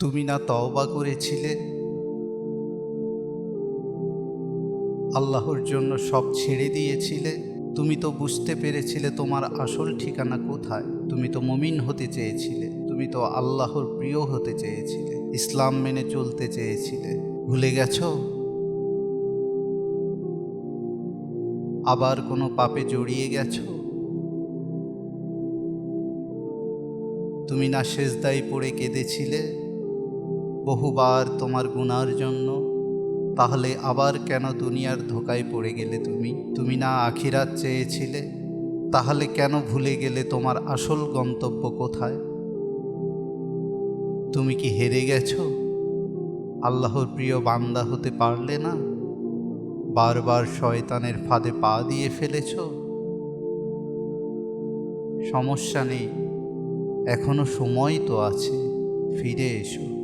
তুমি না তওবা করেছিলে? আল্লাহর জন্য সব ছেড়ে দিয়েছিলে? তুমি তো বুঝতে পেরেছিলে তোমার আসল ঠিকানা কোথায়। তুমি তো মুমিন হতে চেয়েছিলে, তুমি তো আল্লাহর প্রিয় হতে চেয়েছিলে, ইসলাম মেনে চলতে চেয়েছিলে। ভুলে গেছো? আবার কোনো পাপে জড়িয়ে গেছো? তুমি না সেজদায় পড়ে কেঁদেছিলে বহুবার তোমার গুনার জন্য? তাহলে আবার কেন দুনিয়ার ধোঁকায় পড়ে গেলে তুমি? তুমি না আখিরাত চেয়েছিলে? তাহলে কেন ভুলে গেলে তোমার আসল গন্তব্য কোথায়? তুমি কি হেরে গেছো? আল্লাহর প্রিয় বান্দা হতে পারলে না? বারবার শয়তানের ফাঁদে পা দিয়ে ফেলেছ? সমস্যা নেই, এখনো সময় তো আছে, ফিরে এসো।